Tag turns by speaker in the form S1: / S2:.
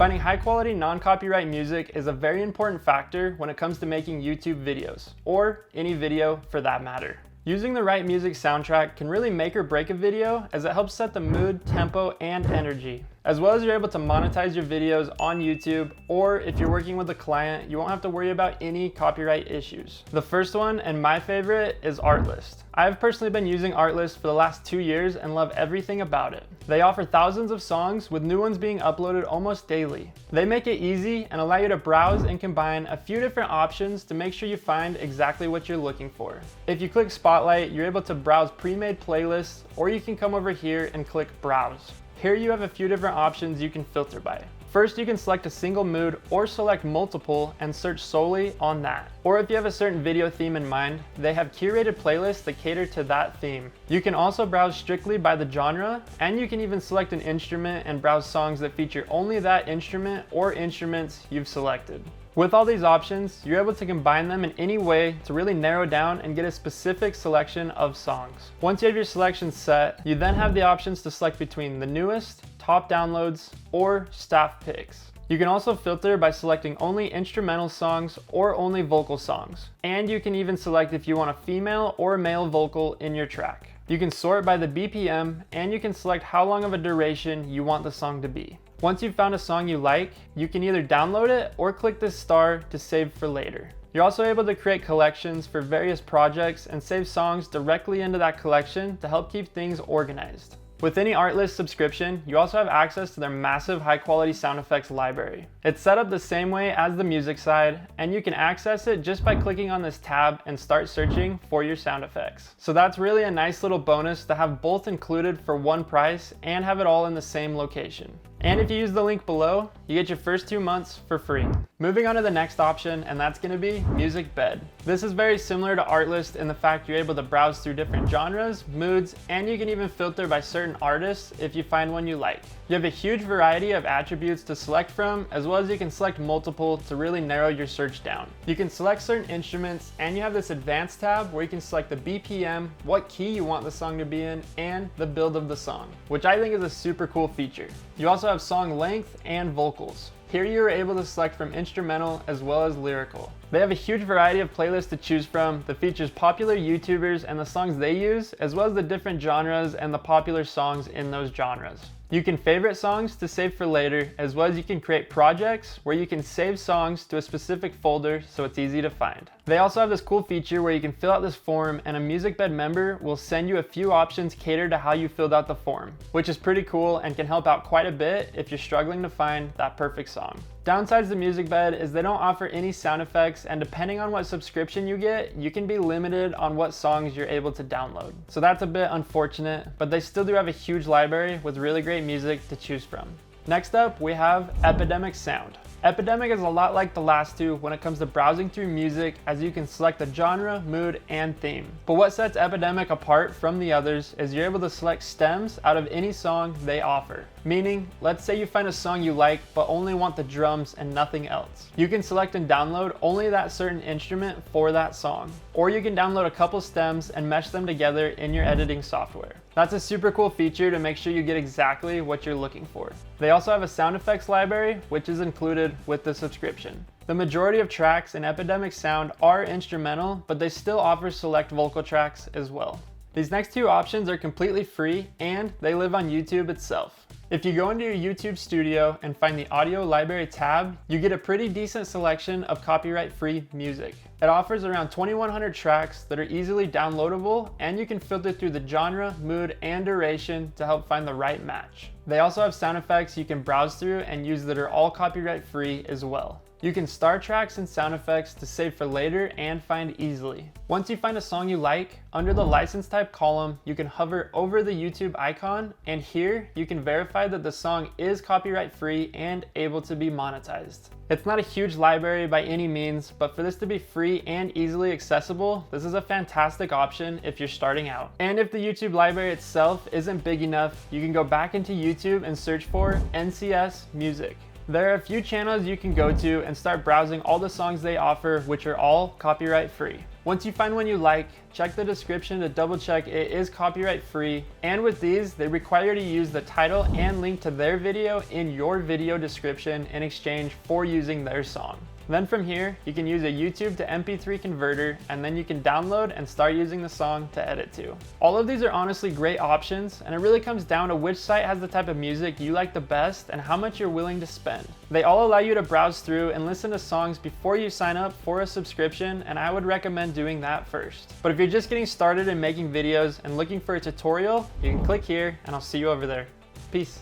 S1: Finding high quality non-copyright music is a very important factor when it comes to making YouTube videos, or any video for that matter. Using the right music soundtrack can really make or break a video, as it helps set the mood, tempo, and energy. As well as you're able to monetize your videos on YouTube, or if you're working with a client, you won't have to worry about any copyright issues. The first one, and my favorite, is Artlist. I've personally been using Artlist for the last 2 years and love everything about it. They offer thousands of songs, with new ones being uploaded almost daily. They make it easy and allow you to browse and combine a few different options to make sure you find exactly what you're looking for. If you click Spotlight, you're able to browse pre-made playlists, or you can come over here and click Browse. Here you have a few different options you can filter by. First, you can select a single mood or select multiple and search solely on that. Or if you have a certain video theme in mind, they have curated playlists that cater to that theme. You can also browse strictly by the genre, and you can even select an instrument and browse songs that feature only that instrument or instruments you've selected. With all these options, you're able to combine them in any way to really narrow down and get a specific selection of songs. Once you have your selection set, you then have the options to select between the newest, top downloads, or staff picks. You can also filter by selecting only instrumental songs or only vocal songs. And you can even select if you want a female or male vocal in your track. You can sort by the BPM, and you can select how long of a duration you want the song to be. Once you've found a song you like, you can either download it or click this star to save for later. You're also able to create collections for various projects and save songs directly into that collection to help keep things organized. With any Artlist subscription, you also have access to their massive high-quality sound effects library. It's set up the same way as the music side, and you can access it just by clicking on this tab and start searching for your sound effects. So that's really a nice little bonus to have both included for one price and have it all in the same location. And if you use the link below, you get your first 2 months for free. Moving on to the next option, and that's going to be Music Bed. This is very similar to Artlist in the fact you're able to browse through different genres, moods, and you can even filter by certain artists if you find one you like. You have a huge variety of attributes to select from, as well as you can select multiple to really narrow your search down. You can select certain instruments, and you have this advanced tab where you can select the BPM, what key you want the song to be in, and the build of the song, which I think is a super cool feature. You also have song length and vocals. Here you are able to select from instrumental as well as lyrical. They have a huge variety of playlists to choose from that features popular YouTubers and the songs they use, as well as the different genres and the popular songs in those genres. You can favorite songs to save for later, as well as you can create projects where you can save songs to a specific folder so it's easy to find. They also have this cool feature where you can fill out this form and a Music Bed member will send you a few options catered to how you filled out the form, which is pretty cool and can help out quite a bit if you're struggling to find that perfect song. Downsides to Music Bed is they don't offer any sound effects, and depending on what subscription you get, you can be limited on what songs you're able to download. So that's a bit unfortunate, but they still do have a huge library with really great music to choose from. Next up, we have Epidemic Sound. Epidemic is a lot like the last two when it comes to browsing through music, as you can select the genre, mood, and theme. But what sets Epidemic apart from the others is you're able to select stems out of any song they offer. Meaning, let's say you find a song you like but only want the drums and nothing else. You can select and download only that certain instrument for that song. Or you can download a couple stems and mesh them together in your editing software. That's a super cool feature to make sure you get exactly what you're looking for. They also have a sound effects library, which is included with the subscription. The majority of tracks in Epidemic Sound are instrumental, but they still offer select vocal tracks as well. These next two options are completely free, and they live on YouTube itself. If you go into your YouTube studio and find the audio library tab, you get a pretty decent selection of copyright-free music. It offers around 2,100 tracks that are easily downloadable, and you can filter through the genre, mood, and duration to help find the right match. They also have sound effects you can browse through and use that are all copyright-free as well. You can star tracks and sound effects to save for later and find easily. Once you find a song you like, under the license type column, you can hover over the YouTube icon, and here you can verify that the song is copyright free and able to be monetized. It's not a huge library by any means, but for this to be free and easily accessible, this is a fantastic option if you're starting out. And if the YouTube library itself isn't big enough, you can go back into YouTube and search for NCS Music. There are a few channels you can go to and start browsing all the songs they offer, which are all copyright free. Once you find one you like, check the description to double check it is copyright free. And with these, they require you to use the title and link to their video in your video description in exchange for using their song. Then from here, you can use a YouTube to MP3 converter, and then you can download and start using the song to edit to. All of these are honestly great options, and it really comes down to which site has the type of music you like the best and how much you're willing to spend. They all allow you to browse through and listen to songs before you sign up for a subscription, and I would recommend doing that first. But if you're just getting started in making videos and looking for a tutorial, you can click here, and I'll see you over there. Peace.